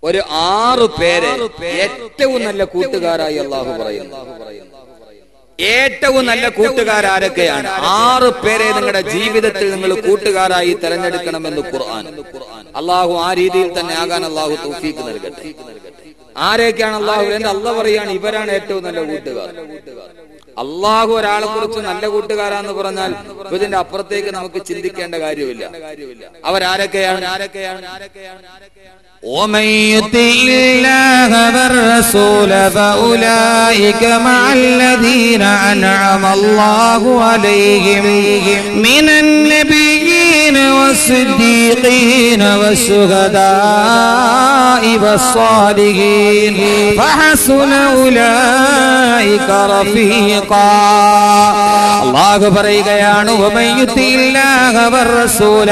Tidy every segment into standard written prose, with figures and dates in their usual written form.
ഒരു 6 പേരെ ഏറ്റവും നല്ല കൂട്ടുകാരായി അള്ളാഹു പറയുന്നു. ഏറ്റവും നല്ല കൂട്ടുകാരാരൊക്കെയാണ്? 6 പേരെ നിങ്ങളുടെ ജീവിതത്തിൽ നിങ്ങൾ കൂട്ടുകാരായി തെരഞ്ഞെടുക്കണമെന്ന് ഖുർആൻ. അള്ളാഹു ആ രീതിയിൽ തന്നെ ആകാൻ അള്ളാഹു തൗഫീഖ് നൽകട്ടെ. ആരൊക്കെയാണ് അള്ളാഹു? അള്ളാഹു പറയാണ് ഇവരാണ് ഏറ്റവും നല്ല കൂട്ടുകാർ. അള്ളാഹു ഒരാളെ കുറിച്ച് നല്ല കൂട്ടുകാരാന്ന് പറഞ്ഞാൽ ഇതിന്റെ അപ്പുറത്തേക്ക് നമുക്ക് ചിന്തിക്കേണ്ട കാര്യമില്ല. അവരാരൊക്കെയാണ്? ومن يطع الله والرسول فأولئك مع الذين أنعم الله عليهم من النبيين والصديقين والشهداء والصالحين فحسن أولئك رفيقا. അല്ലാഹു പറയുകയാണ് ومن يطع الله والرسول,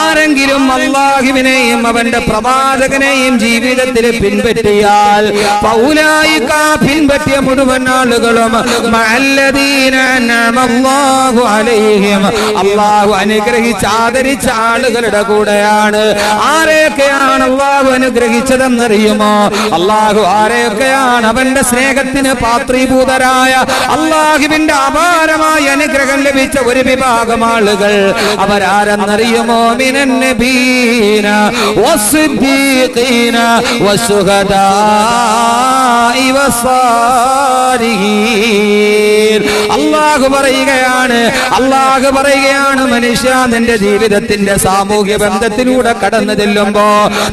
ആരെങ്കിലും അല്ലാഹുവിനെയും അവന്റെ പ്രവാചകനെയും ജീവിതത്തിൽ പിൻപറ്റിയാൽ ഫൗലായിക, പിൻപറ്റിയ മുഴുവൻ ആളുകളും മഅല്ലദീന അൻഅമല്ലാഹു അലൈഹിം, അല്ലാഹു അനുഗ്രഹിച്ച ആദരിച്ച ആളുകളുടെ കൂടെയാണ്. ആരെയൊക്കെയാണ് അല്ലാഹു അനുഗ്രഹിച്ചതെന്നറിയുമോ? അല്ലാഹു ആരെയൊക്കെയാണ് അവന്റെ സ്നേഹത്തിന് പാത്രീഭൂതരായ, അല്ലാഹുവിന്റെ അപാരമായ അനുഗ്രഹം ലഭിച്ച ഒരു വിഭാഗം ആളുകൾ, അവരാരെന്നറിയുമോ? മിനൻ നബീന വസ്സിദ്ദീഖീന വശുഹദാഇ വസ്സാലിഹീൻ. അല്ലാഹു പറയുകയാണ് മനുഷ്യ, നിന്റെ ജീവിതത്തിന്റെ സാമൂഹ്യ ബന്ധത്തിലൂടെ കടന്നു ചെല്ലുമ്പോ,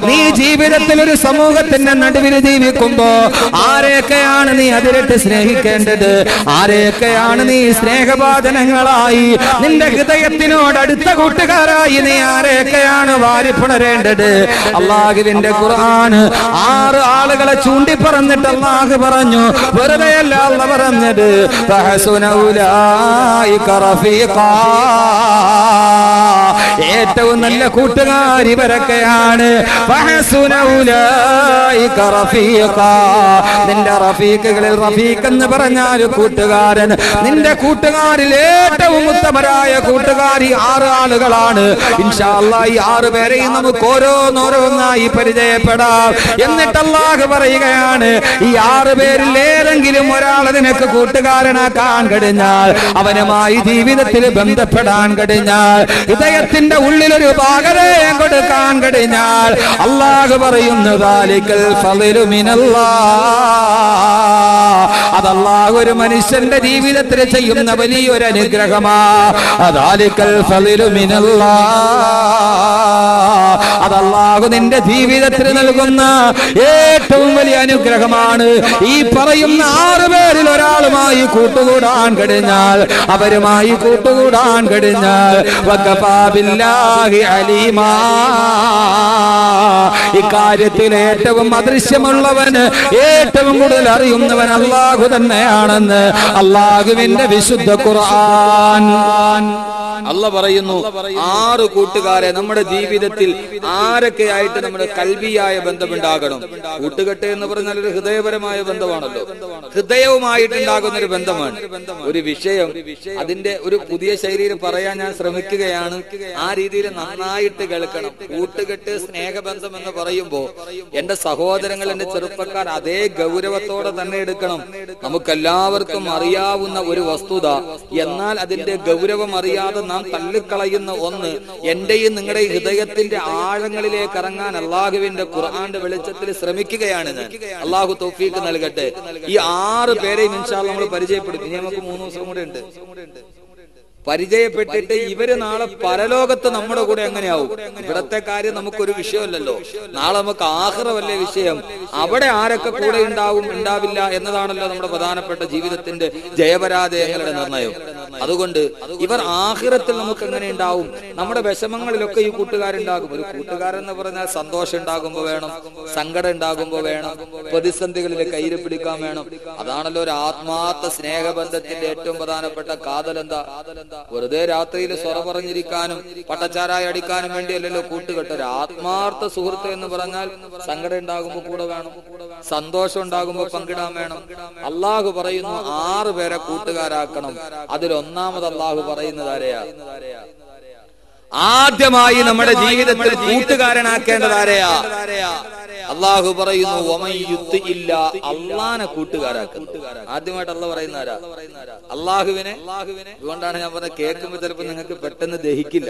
നീ ജീവിതത്തിൽ ഒരു സമൂഹത്തിന്റെ നടുവിൽ ജീവിക്കുമ്പോ ആരെയൊക്കെയാണ് നീ അതിരിട്ട് സ്നേഹിക്കേണ്ടത്? ആരെയൊക്കെയാണ് നീ സ്നേഹഭാജനങ്ങളായി നിന്റെ ഹൃദയത്തിനോട് അടുത്ത കൂട്ടുകാരായി നീ ആരെയൊക്കെയാണ് വാരിപ്പുണരേണ്ടത്? അല്ലാഹുവിന്റെ ഖുർആൻ 6 ആളുകളെ ചൂണ്ടി പറഞ്ഞിട്ട് അല്ലാഹു പറഞ്ഞു, വെറുതെയല്ല അല്ലാഹു പറഞ്ഞത്. ഫഹസുന ഉലൈക റഫീഖാ, ഏറ്റവും നല്ല കൂട്ടുകാർ ഇവരൊക്കെയാണ്. ഫഹസുന ഉലൈക റഫീഖാ, നിന്റെ റഫീഖുകളിൽ, റഫീഖ് എന്ന് പറഞ്ഞാൽ കൂട്ടുകാരൻ, നിന്റെ കൂട്ടുകാരിൽ ഏറ്റവും ഉത്തമരായ കൂട്ടുകാരി 6 ആളുകളാണ്. ഇൻഷാ അല്ലാഹ് ഈ 6 പേരെയും നമുക്ക് ഓരോന്നോരോന്നായി പരിചയപ്പെടാം. എന്നിട്ട് അല്ലാഹു പറയുകയാണ്, ഈ 6 പേരിൽ ഏതെങ്കിലും ഒരാളെ നിനക്ക് കൂട്ടുകാരനാക്കാൻ കഴിഞ്ഞാൽ, അവനുമായി ജീവിതത്തിൽ ബന്ധപ്പെടാൻ കഴിഞ്ഞാൽ, ഹൃദയത്തിന്റെ ഉള്ളിലൊരു ഭാഗതയെ കൊടുക്കാൻ കഴിഞ്ഞാൽ, അല്ലാഹു പറയുന്നു ദാലികൽ ഫളിലു മിനല്ലാഹ്, അത് അല്ലാഹു ഒരു മനുഷ്യന്റെ ജീവിതത്തിൽ ചെയ്യുന്ന വലിയൊരു അനുഗ്രഹമാ. ദാലികൽ ഫളിലു മിനല്ലാഹ്, അത് അല്ലാഹു നിന്റെ ജീവിതത്തിൽ നൽകുന്ന ഏറ്റവും വലിയ അനുഗ്രഹമാണ്. ഈ പറയുന്ന 6 പേരിൽ ഒരാളുമായി കൂട്ടുകൂടാൻ കഴിഞ്ഞാൽ, അവരുമായി കൂട്ടുകൂടാൻ കഴിഞ്ഞാൽ, വകഫാ ബില്ലാഹി അലീമാ, ഇക്കാര്യത്തിൽ ഏറ്റവും അദൃശ്യമുള്ളവന്, ഏറ്റവും കൂടുതൽ അറിയുന്നവൻ അല്ലാഹു തന്നെയാണെന്ന് അല്ലാഹുവിന്റെ വിശുദ്ധ ഖുർആൻ. അല്ലാഹു പറയുന്നു 6 കൂട്ടുകാരെ നമ്മുടെ ജീവിതത്തിൽ ആരൊക്കെയായിട്ട് നമ്മുടെ കൽബിയായ ബന്ധമുണ്ടാകണം. കൂട്ടുകെട്ട് എന്ന് പറഞ്ഞാൽ ഒരു ഹൃദയപരമായ ബന്ധമാണല്ലോ, ഹൃദയവുമായിട്ടുണ്ടാകുന്ന ഒരു ബന്ധമാണ്. ഒരു വിഷയം അതിന്റെ ഒരു പുതിയ ശൈലിയിൽ പറയാൻ ഞാൻ ശ്രമിക്കുകയാണ്. ആ രീതിയിൽ നന്നായിട്ട് കേൾക്കണം. കൂട്ടുകെട്ട്, സ്നേഹബന്ധം എന്ന് പറയുമ്പോ എന്റെ സഹോദരങ്ങൾ, എന്റെ ചെറുപ്പക്കാർ അതേ ഗൗരവത്തോടെ തന്നെ എടുക്കണം. നമുക്കെല്ലാവർക്കും അറിയാവുന്ന ഒരു വസ്തുത, എന്നാൽ അതിന്റെ ഗൗരവം അറിയാതെ നാം തള്ളിക്കളയുന്ന ഒന്ന്, എന്റെയും നിങ്ങളുടെയും ഹൃദയത്തിന്റെ ആഴങ്ങളിലേക്ക് ഇറങ്ങാൻ അല്ലാഹുവിന്റെ ഖുർആന്റെ വെളിച്ചത്തിൽ ശ്രമിക്കുകയാണ് ഞാൻ. അല്ലാഹു തൗഫീഖ് നൽകട്ടെ. ഈ 6 പേരെയും ഇൻഷാ അല്ലാഹ് നമ്മൾ പരിചയപ്പെടുത്തി. നമുക്ക് 3 ദിവസം കൂടെ ഉണ്ട്. പരിചയപ്പെട്ടിട്ട് ഇവര് നാളെ പരലോകത്ത് നമ്മുടെ കൂടെ എങ്ങനെയാവും? ഇവിടത്തെ കാര്യം നമുക്കൊരു വിഷയമല്ലല്ലോ. നാളെ നമുക്ക് ആഖിറവല്ലേ വിഷയം. അവിടെ ആരൊക്കെ കൂടെ ഉണ്ടാവും, ഉണ്ടാവില്ല എന്നതാണല്ലോ നമ്മുടെ പ്രധാനപ്പെട്ട ജീവിതത്തിന്റെ ജയപരാജയങ്ങളുടെ നിർണയം. അതുകൊണ്ട് ഇവർ ആഖിറത്തിൽ നമുക്ക് എങ്ങനെ ഉണ്ടാവും? നമ്മുടെ വിഷമങ്ങളിലൊക്കെ ഈ കൂട്ടുകാരുണ്ടാകും. ഒരു കൂട്ടുകാരെന്ന് പറഞ്ഞാൽ സന്തോഷം ഉണ്ടാകുമ്പോ വേണം, സങ്കടം ഉണ്ടാകുമ്പോ വേണം, പ്രതിസന്ധികളിൽ കയ്യിൽ പിടിക്കാൻ വേണം. അതാണല്ലോ ഒരു ആത്മാർത്ഥ സ്നേഹബന്ധത്തിന്റെ ഏറ്റവും പ്രധാനപ്പെട്ട കാതലെന്താ? വെറുതെ രാത്രിയിൽ സ്വറ പറഞ്ഞിരിക്കാനും പട്ടച്ചാരായി അടിക്കാനും വേണ്ടിയല്ലല്ലോ കൂട്ടുകെട്ട്. ഒരു ആത്മാർത്ഥ സുഹൃത്ത് എന്ന് പറഞ്ഞാൽ സങ്കടം ഉണ്ടാകുമ്പോ കൂടെ വേണം, സന്തോഷം ഉണ്ടാകുമ്പോ പങ്കിടാൻ വേണം. അല്ലാഹു പറയുന്നു 6 പേരെ കൂട്ടുകാരാക്കണം. അതിലൊന്നാമത് അല്ലാഹു പറയുന്നത് ആരെയാ? ആദ്യമായി നമ്മുടെ ജീവിതത്തിൽ കൂട്ടുകാരനാക്കേണ്ടത് ആരെയാ? അള്ളാഹു പറയുന്നു അള്ളാനെ കൂട്ടുകാരാക്കുന്നു. ആദ്യമായിട്ട് അള്ളാഹ് പറയുന്ന ആരാ? അള്ളാഹുവിനെ. അതുകൊണ്ടാണ് ഞാൻ പറഞ്ഞത്, കേൾക്കുമ്പോൾ ചിലപ്പോൾ നിങ്ങൾക്ക് പെട്ടെന്ന് ദഹിക്കില്ല.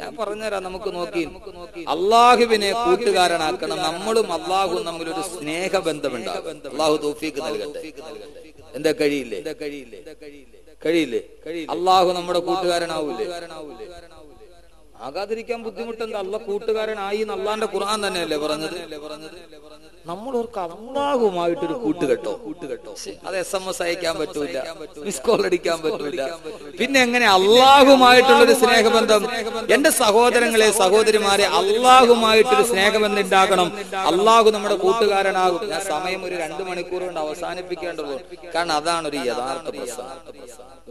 ഞാൻ പറഞ്ഞുതരാം, നമുക്ക് നോക്കി. അള്ളാഹുവിനെ കൂട്ടുകാരനാക്കണം. നമ്മളും അള്ളാഹുവും തമ്മിലൊരു സ്നേഹബന്ധമുണ്ടാകും. അള്ളാഹു തൗഫീഖ് നൽകട്ടെ. എന്താ കഴിയില്ലേ? അള്ളാഹു നമ്മുടെ കൂട്ടുകാരനാവൂലേ? ആകാതിരിക്കാൻ ബുദ്ധിമുട്ടെന്താ? അള്ളാഹ് കൂട്ടുകാരനായി അള്ളാന്റെ ഖുർആൻ തന്നെയല്ലേ പറഞ്ഞത്? നമ്മളോർക്ക് അള്ളാഹുമായിട്ടൊരു കൂട്ടുകെട്ടോ. അത് SMS അയക്കാൻ പറ്റൂല, മിസ് കോൾ അടിക്കാൻ പറ്റൂല. പിന്നെ എങ്ങനെ അള്ളാഹുമായിട്ടുള്ളൊരു സ്നേഹബന്ധം? എന്റെ സഹോദരങ്ങളെ, സഹോദരിമാരെ, അള്ളാഹുമായിട്ടൊരു സ്നേഹബന്ധം ഉണ്ടാകണം. അള്ളാഹു നമ്മുടെ കൂട്ടുകാരനാകും. ഞാൻ സമയം ഒരു 2 മണിക്കൂർ കൊണ്ട് അവസാനിപ്പിക്കേണ്ടതുള്ളൂ. കാരണം അതാണ് ഒരു യഥാർത്ഥ പ്രശ്നം.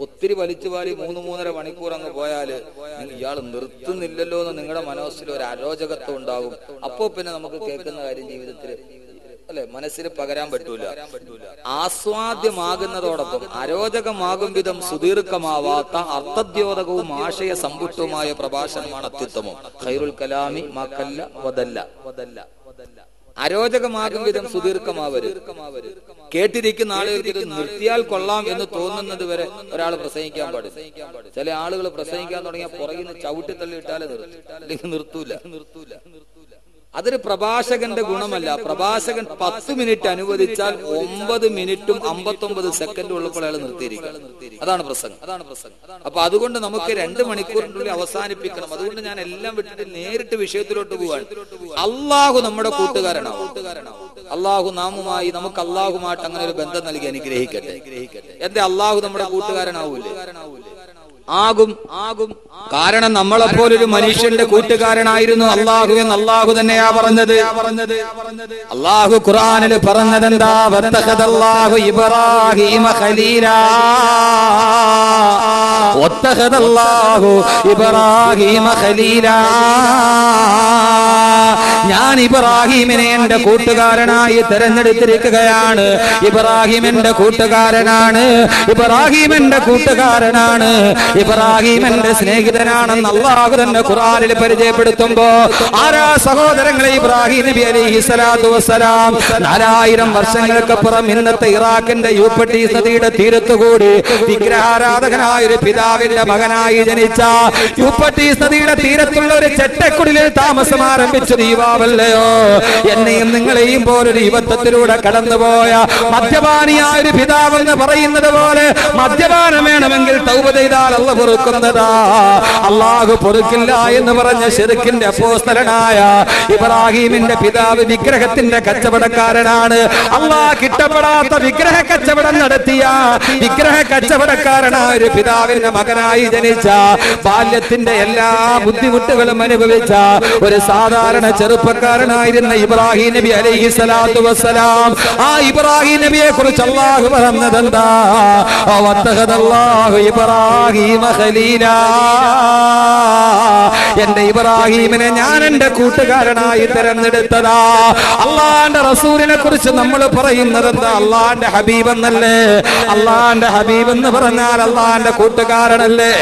ഒത്തിരി വലിച്ചുവാരി 3-3.5 മണിക്കൂർ അങ്ങ് പോയാല് ഇയാൾ നിർത്തുന്നില്ലല്ലോ എന്ന് നിങ്ങളുടെ മനസ്സിൽ ഒരു അരോചകത്വം ഉണ്ടാകും. അപ്പോ പിന്നെ നമുക്ക് കേൾക്കുന്ന കാര്യം ജീവിതത്തിൽ അല്ലെ മനസ്സിൽ പകരാൻ പറ്റൂല. ആസ്വാദ്യമാകുന്നതോടൊപ്പം അരോചകമാകും വിധം സുദീർഘമാവാത്ത അർത്ഥദ്യോതകവും ആശയ സമ്പുഷ്ടവുമായ പ്രഭാഷണമാണ് അത്യുത്തമം. ഖൈറുൽ കലാമി മാ ഖല്ല വദല്ല. അരോചകമാകും വിധം സുദീർഘമാവരുത്. കേട്ടിരിക്കുന്ന ആളുകൾക്ക് ഇത് നിർത്തിയാൽ കൊള്ളാം എന്ന് തോന്നുന്നത് വരെ ഒരാൾ പ്രസംഗിക്കാൻ പാടില്ല. ചില ആളുകൾ പ്രസംഗിക്കാൻ തുടങ്ങിയാൽ പുറകിൽ നിന്ന് ചവിട്ടി തള്ളിയിട്ടാലേ നിർത്തും, അല്ലെങ്കിൽ നിർത്തൂല. അതൊരു പ്രഭാഷകന്റെ ഗുണമല്ല. പ്രഭാഷകൻ 10 മിനിറ്റ് അനുവദിച്ചാൽ 9 മിനിറ്റും 59 സെക്കൻഡും ഉള്ളപ്പോൾ അയാൾ നിർത്തിയിരിക്കും. അതാണ് പ്രസംഗം. അപ്പൊ അതുകൊണ്ട് നമുക്ക് 2 മണിക്കൂറിനുള്ളിൽ അവസാനിപ്പിക്കണം. അതുകൊണ്ട് ഞാൻ എല്ലാം വിട്ടിട്ട് നേരിട്ട് വിഷയത്തിലോട്ട് പോവാൻ. അള്ളാഹു നമ്മുടെ കൂട്ടുകാരനാവും. അള്ളാഹു നാമുമായി, നമുക്ക് അള്ളാഹുമായിട്ട് അങ്ങനെ ഒരു ബന്ധം നൽകി അനുഗ്രഹിക്കട്ടെ. എന്റെ അള്ളാഹു നമ്മുടെ കൂട്ടുകാരനാവൂലേ? ആകും. കാരണം നമ്മളെപ്പോലൊരു മനുഷ്യന്റെ കൂട്ടുകാരനായിരുന്നു അള്ളാഹു എന്ന് അള്ളാഹു തന്നെയാ പറഞ്ഞത്. അള്ളാഹു ഖുർആനിൽ പറഞ്ഞതെന്താ? വത്തഖദല്ലാഹു ഇബ്രാഹീമ ഖലീലാ. വത്തഖദല്ലാഹു ഇബ്രാഹീമ ഖലീലാ. ഞാൻ ഇബ്രാഹീമിനെ എന്റെ കൂട്ടുകാരനായി തെരഞ്ഞെടുത്തിരിക്കുകയാണ്. ഇബ്രാഹിം എന്റെ കൂട്ടുകാരനാണ്. ഇബ്രാഹിം എന്റെ കൂട്ടുകാരനാണ്. ഇബ്രാഹിം എന്റെ സ്നേഹിതനാണെന്ന് അള്ളാഹു തന്നെ ഖുർആനിൽ പരിചയപ്പെടുത്തുമ്പോ ആരാ സഹോദരങ്ങളെ? ഇബ്രാഹിം നബി അലൈഹിസ്സലാത്തു വസ്സലാം 4000 വർഷങ്ങൾക്കപ്പുറം ഇന്നത്തെ ഇറാഖിന്റെ യൂഫ്രട്ടീസ് നദിയുടെ തീരത്തുകൂടി വിഗ്രഹാരാധകനായ ഒരു പിതാവിന്റെ മകനായി ജനിച്ച, യൂഫ്രട്ടീസ് നദിയുടെ തീരത്തുള്ള ഒരു ചെട്ടക്കുടിലിൽ താമസം ആരംഭിച്ച ദീപാവല്ലയോ? എന്നെയും നിങ്ങളെയും പോലൊരു യുവത്വത്തിലൂടെ കടന്നുപോയ മദ്യപാനിയായ ഒരു പിതാവെന്ന് പറയുന്നത് പോലെ മദ്യപാനം വേണമെങ്കിൽ തൗബ ചെയ്താൽ അള്ളാഹു പൊറുക്കുന്നതാ. അള്ളാഹു പൊറുക്കില്ല എന്ന് പറഞ്ഞ ശിർക്കിന്റെ അപ്പോസ്തലനായ ഇബ്രാഹിമിന്റെ പിതാവ് വിഗ്രഹത്തിന്റെ കച്ചവടക്കാരനാണ്. അള്ളാഹ് കിട്ടപ്പെടാത്ത വിഗ്രഹ കച്ചവടം നടത്തിയ വിഗ്രഹ കച്ചവടക്കാരനായ ഒരു പിതാവിന്റെ മകനായി ജനിച്ച, ബാല്യത്തിന്റെ എല്ലാ ബുദ്ധിമുട്ടുകളും അനുഭവിച്ച ഒരു സാധാരണ ചെറുപ്പക്കാരനായിരുന്ന ഇബ്രാഹിം നബി അലൈഹിസ്സലാത്തു വസ്സലാം. ആ ഇബ്രാഹിം നബിയെ കുറിച്ച് അള്ളാഹു പറഞ്ഞതെന്താ? വത്തഖദല്ലാഹു ഇബ്രാഹീമ ഖലീലാ. എന്റെ ഇബ്രാഹീമിനെ ഞാൻ എന്റെ കൂട്ടുകാരനായി തെരഞ്ഞെടുത്തതാ. അള്ളാന്റെ റസൂലിനെ കുറിച്ച് നമ്മൾ പറയുന്നത് എന്താ? അള്ളാന്റെ ഹബീബ് എന്നല്ലേ? അള്ളാന്റെ ഹബീബ് എന്ന് പറഞ്ഞാൽ അള്ളാന്റെ കൂട്ടുകാരനല്ലേ?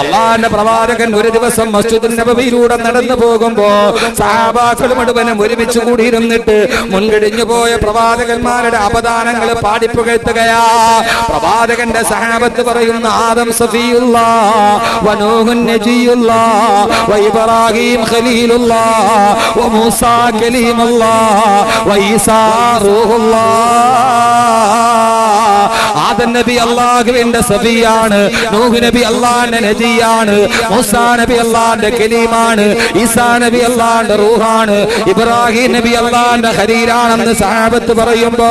അള്ളാന്റെ പ്രവാചകൻ ഒരു ദിവസം മസ്ജിദുൻ നബവിയിലൂടെ നടന്നു പോകുമ്പോ സഹാബാക്കൾ മുഴുവനും ഒരുമിച്ച് കൂടിയിരുന്നിട്ട് മുൻകഴിഞ്ഞു പോയ പ്രവാചകന്മാരുടെ അപദാനങ്ങൾ പാടിപ്പുകഴ്ത്തുകയാ. പ്രവാചകന്റെ സഹാബത്ത് പറയുന്ന ആദം സഫിയുല്ലാഹ് വനൂഹുൻ നജിയുല്ലാഹ് വഇബ്രാഹീം ഖലീലുല്ലാഹ് വമൂസാ കലീമുല്ലാഹ് വഈസാ റൂഹുല്ലാഹ്. ആദം നബി അല്ലാഹുവിന്റെ സഫിയാണ്, നൂഹ് നബി അല്ലാഹുവിന്റെ നജിയാണ്, മൂസാ നബി അല്ലാഹുവിന്റെ കലീമാണ്, ഈസാ നബി അല്ലാഹുവിന്റെ റൂഹാണ്, ഇബ്രാഹീം നബി അല്ലാഹുവിന്റെ ഖലീലാണെന്ന് സഹാബത്ത് പറയുമ്പോ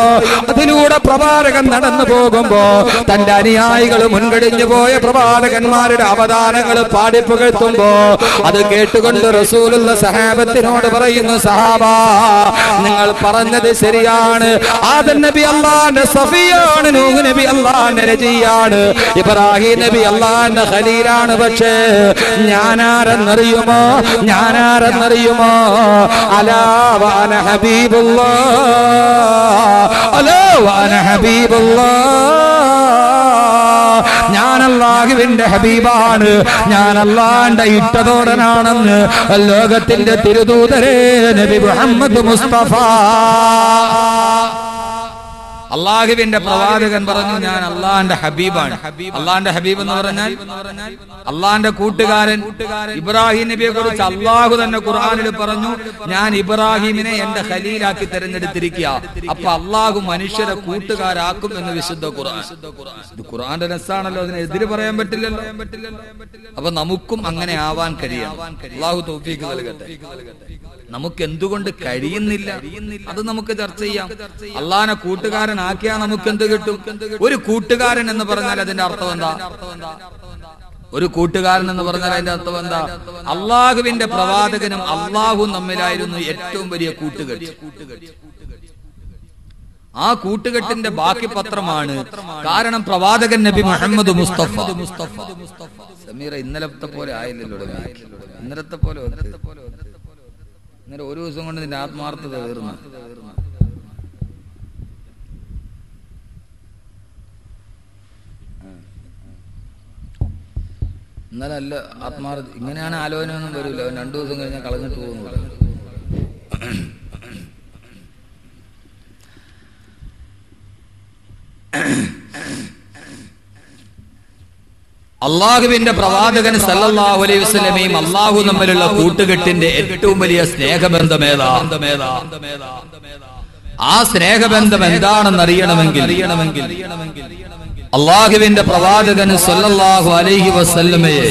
അതിലൂടെ പ്രവാചകൻ നടന്നു പോകുമ്പോ തന്റെ അനുയായികൾ മുൻകഴിഞ്ഞു പോയ പ്രവാചകന്മാരുടെ അവദാനങ്ങൾ പാടിപ്പുകഴ്ത്തുമ്പോ അത് കേട്ടുകൊണ്ട് റസൂലുള്ള സഹാബത്തിനോട് പറയുന്നു, സഹാബാ നിങ്ങൾ പറഞ്ഞത് ശരിയാണ്. ആദം നബി അല്ലാഹുവിന്റെ സഫിയാണ്, നൂഹ് നബി അല്ലാഹുവിന്റെ നജിയാണ്, ഇബ്രാഹീം നബി അല്ലാഹുവിന്റെ ഖലീലാണ്. പക്ഷേ ഞാനാരെന്നറിയുമോ? അലാ വഅന ഹബീബുല്ലാഹ്, അലാ വഅന ഹബീബുല്ലാഹ്. ഞാൻ അല്ലാഹുവിന്റെ ഹബീബാണ്, ഞാൻ അല്ലാഹുവിന്റെ ഇഷ്ടതോടനാണെന്ന് ലോകത്തിന്റെ തിരുദൂതരേ നബി മുഹമ്മദ് മുസ്തഫ. അള്ളാഹുവിന്റെ പ്രവാചകൻ പറഞ്ഞു ഞാൻ അള്ളാഹിന്റെ ഹബീബാണ്. അള്ളാഹിന്റെ ഹബീബ് എന്ന് പറഞ്ഞാൽ അള്ളാഹിന്റെ കൂട്ടുകാരൻ. ഇബ്രാഹിം നബിയെ കുറിച്ച് അള്ളാഹു തന്നെ ഖുർആനിൽ പറഞ്ഞു ഞാൻ ഇബ്രാഹിമിനെ എന്റെ ഖലീലാക്കി തെരഞ്ഞെടുത്തിരിക്കുക. അപ്പൊ അള്ളാഹു മനുഷ്യരെ കൂട്ടുകാരാക്കും എന്ന് വിശുദ്ധ ഖുർആൻ. ഇത് ഖുർആന്റെ രസാണല്ലോ, അതിന് എതിര് പറയാൻ പറ്റില്ലല്ലോ. അപ്പൊ നമുക്കും അങ്ങനെ ആവാൻ കഴിയണം. അള്ളാഹു തൗഫീഖ് നൽകട്ടെ. നമുക്ക് എന്തുകൊണ്ട് കഴിയുന്നില്ല അത് നമുക്ക് ചർച്ച ചെയ്യാം. അള്ളാഹിനെ കൂട്ടുകാരനാക്കിയാൽ നമുക്ക് എന്ത് കിട്ടും? ഒരു കൂട്ടുകാരൻ എന്ന് പറഞ്ഞാൽ അതിന്റെ അർത്ഥം എന്താ? ഒരു കൂട്ടുകാരൻ എന്ന് പറഞ്ഞാൽ അതിന്റെ അർത്ഥം എന്താ? അള്ളാഹുവിന്റെ പ്രവാചകനും അള്ളാഹുവും തമ്മിലായിരുന്നു ഏറ്റവും വലിയ കൂട്ടുകെട്ട്. ആ കൂട്ടുകെട്ടിന്റെ ബാക്കി പത്രമാണ്. കാരണം പ്രവാചകൻ നബി മുഹമ്മദ് മുസ്തഫ. സമീറ ഇന്നലത്തെ പോലെ ആയില്ലല്ലോ, ഇന്നലത്തെ പോലെ ഇന്നലെ ഒരു ദിവസം കൊണ്ട് നിന്റെ ആത്മാർത്ഥത തീർന്നു. ഇന്നലെ അല്ല ആത്മാർത്ഥ. ഇങ്ങനെയാണ് ആലോചനയൊന്നും വരില്ല. അവൻ 2 ദിവസം കഴിഞ്ഞാൽ കളഞ്ഞിട്ട് പോകുന്നില്ല. അള്ളാഹുവിന്റെ പ്രവാചകൻ സല്ലല്ലാഹു അലൈഹി വസല്ലമയും അള്ളാഹു തമ്മിലുള്ള കൂട്ടുകെട്ടിന്റെ ഏറ്റവും വലിയ സ്നേഹബന്ധം ഏതാ? ആ സ്നേഹബന്ധം എന്താണെന്ന് അറിയണമെങ്കിൽ അള്ളാഹുവിന്റെ പ്രവാചകൻ സല്ലല്ലാഹു അലൈഹി വസല്ലമയെ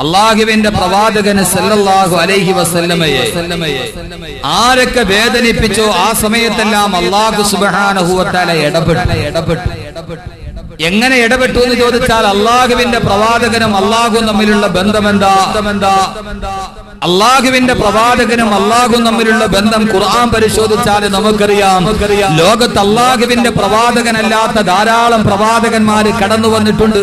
അള്ളാഹുവിന്റെ പ്രവാചകൻ സല്ലല്ലാഹു അലൈഹി വസല്ലമയെ ആരൊക്കെ വേദനിപ്പിച്ചോ ആ സമയത്തെല്ലാം അള്ളാഹു സുബ്ഹാനഹു വ തആല ഇടപെട്ടു. എങ്ങനെ ഇടപെട്ടു എന്ന് ചോദിച്ചാൽ അള്ളാഹുവിന്റെ പ്രവാചകനും അള്ളാഹുവും തമ്മിലുള്ള ബന്ധമെന്താ? അള്ളാഹുവിന്റെ പ്രവാചകനും അള്ളാഹുവും തമ്മിലുള്ള ബന്ധം ഖുർആൻ പരിശോധിച്ചാൽ നമുക്കറിയാം. ലോകത്ത് അള്ളാഹുവിന്റെ പ്രവാചകനല്ലാത്ത ധാരാളം പ്രവാചകന്മാര് കടന്നു വന്നിട്ടുണ്ട്.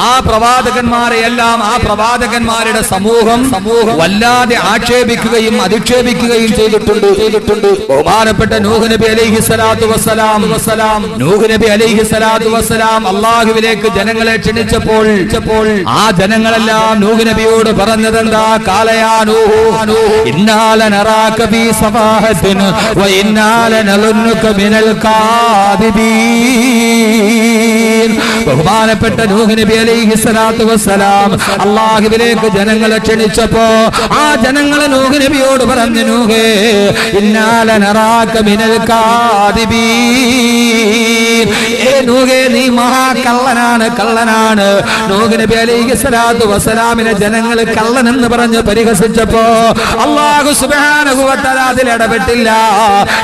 ആ പ്രവാചകന്മാരെ എല്ലാം ആ പ്രവാചകന്മാരുടെ സമൂഹം വല്ലാതെ ആക്ഷേപിക്കുകയും അധിക്ഷേപിക്കുകയും ചെയ്തിട്ടുണ്ട്. ബഹുമാനപ്പെട്ട നൂഹ് നബി അലൈഹി സ്വലാത്തു വസ്സലാം അള്ളാഹുവിലേക്ക് ജനങ്ങളെ ക്ഷണിച്ചപ്പോൾ ആ ജനങ്ങളെല്ലാം നൂഹ് നബിയോട് പറഞ്ഞതെന്താ? ബഹുമാനപ്പെട്ട നൂഹ് നബി അലൈഹി സ്വലാത്തു വസ്സലാം അള്ളാഹുവിലേക്ക് ജനങ്ങളെ ക്ഷണിച്ചപ്പോ ആ ജനങ്ങളെ നൂഹ് നബിയോട് പറഞ്ഞു, നൂഹേ ഇന്നാല നറാക മിനൽ കാദിബീൻ. നൂഹേ നീ കള്ളനാണ്. നൂഹ് നബി അലൈഹി സ്വലാത്തു വസ്സലാമിനെ ജനങ്ങൾ കള്ളൻ എന്ന് പറഞ്ഞ് പരിഹസിച്ചപ്പോ അല്ലാഹു സുബ്ഹാനഹു വ തആല അതിൽ ഇടപെട്ടില്ല.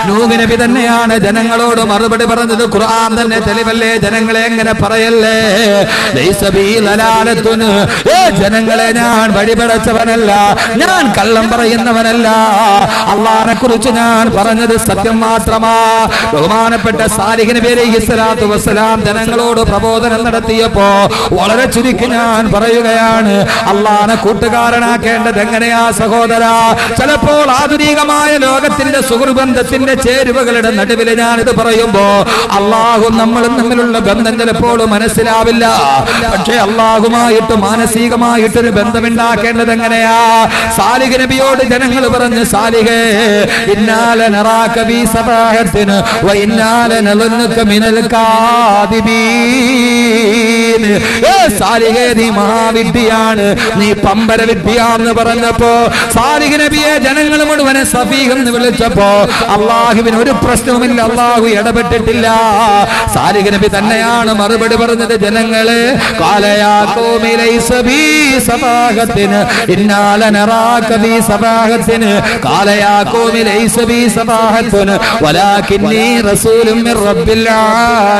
നൂഹ് നബി തന്നെയാണ് ജനങ്ങളോട് മറുപടി പറഞ്ഞത്. ഖുർആൻ തന്നെ തെളിവല്ലേ? ജനങ്ങളെ എങ്ങനെ പറയല്ലേ? ലൈസ ബി ലലാലത്തുൻ. ജനങ്ങളെ ഞാൻ വഴിപടച്ചവനല്ല, ഞാൻ കള്ളം പറയുന്നവനല്ല. അല്ലാഹുവിനെ കുറിച്ച് ഞാൻ പറഞ്ഞത് സത്യം മാത്രമാ. ബഹുമാനപ്പെട്ട സാലിഹ് നബി അലൈഹി സ്വലാത്തു വസ്സലാം ജനങ്ങളോട് പ്രബോധനം നടത്തിയപ്പോ വളരെ ചുരുക്കി ഞാൻ പറയുകയാണ്, അള്ളാഹുവിനെ കൂട്ടുകാരനാക്കേണ്ടത് എങ്ങനെയാ സഹോദര? ചിലപ്പോൾ ആധുനികമായ ലോകത്തിന്റെ സുഹൃബന്ധത്തിന്റെ ചേരുവകളുടെ നടുവിൽ ഞാനിത് പറയുമ്പോ അള്ളാഹു നമ്മളും തമ്മിലുള്ള ബന്ധം ചിലപ്പോൾ മനസ്സിലാവില്ല. പക്ഷെ അള്ളാഹുമായിട്ട് മാനസികമായിട്ടൊരു ബന്ധമുണ്ടാക്കേണ്ടത് എങ്ങനെയാ? സാലിഹ് നബിയോട് ജനങ്ങൾ പറഞ്ഞു, സാലിഹേ ഇന്നാല നറാക ബി സബാഹത്തിൻ വ ഇന്നാല നളന്നുക മിനൽ കാദിബീൻ. സാലിഹേ നീ മഹാവിദ്യയാണ്, നീ പമ്പര വിദ്യയാണെന്ന് പറഞ്ഞപ്പോ സാലിഹ് നബിയെ ജനങ്ങൾ മുഴുവനെ സഫീഹ് എന്ന് വിളിച്ചപ്പോ അള്ളാഹുവിന് ഒരു പ്രശ്നവുമില്ല, അള്ളാഹു ഇടപെട്ടിട്ടില്ല. സാലിഹ് നബി തന്നെയാണ് മറുപടി പറഞ്ഞത്, ജനങ്ങളെ ഖാലയാ ഖൗമി ലൈസ ബി സബാഹത്തിൻ ഇന്നാല നറാക ബി സബാഹത്തിൻ ഖാലയാ ഖൗമി ലൈസ ബി സബാഹത്തുൻ വലാകിന്നി റസൂലും മിർ റബ്ബിൽ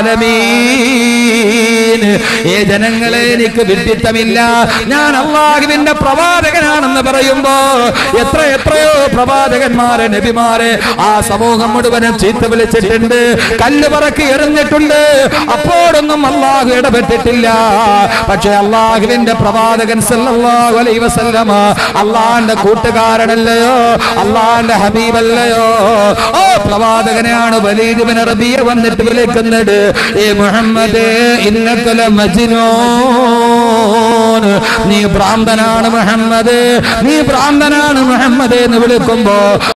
ആലമീൻ. ഏ ജനങ്ങളെ, എനിക്ക് വിഡ്ഢിത്തമില്ല, ഞാൻ അള്ളാഹുവിന്റെ പ്രവാചകനാണെന്ന് പറയുമ്പോ എത്രയോ പ്രവാചകന്മാരെ, നബിമാരെ ആ സമൂഹം മുഴുവനും ചീത്ത വിളിച്ചിട്ടുണ്ട്, കല്ല് പറക്കി എറിഞ്ഞിട്ടുണ്ട്. അപ്പോഴൊന്നും അള്ളാഹു ഇടപെട്ടിട്ടില്ല. പക്ഷെ അള്ളാഹുവിന്റെ പ്രവാചകൻ സല്ലല്ലാഹു അലൈഹി വസല്ലമ അള്ളാന്റെ കൂട്ടുകാരനല്ലയോ, അള്ളാന്റെ ഹബീബല്ലയോ? ഓ പ്രവാചകനെയാണ് വലീദ് ഇബ്നു റബീഅ വന്നിട്ട് വിളിക്കുന്നത്, ഏ മുഹമ്മദേ ഇന്നക ലമജ്നൂൻ, നീ ഭ്രാന്തനാണ് മുഹമ്മദ്, നീ ഭ്രാന്തനാണ് മുഹമ്മദ് എന്ന് വിളിക്കുമ്പോ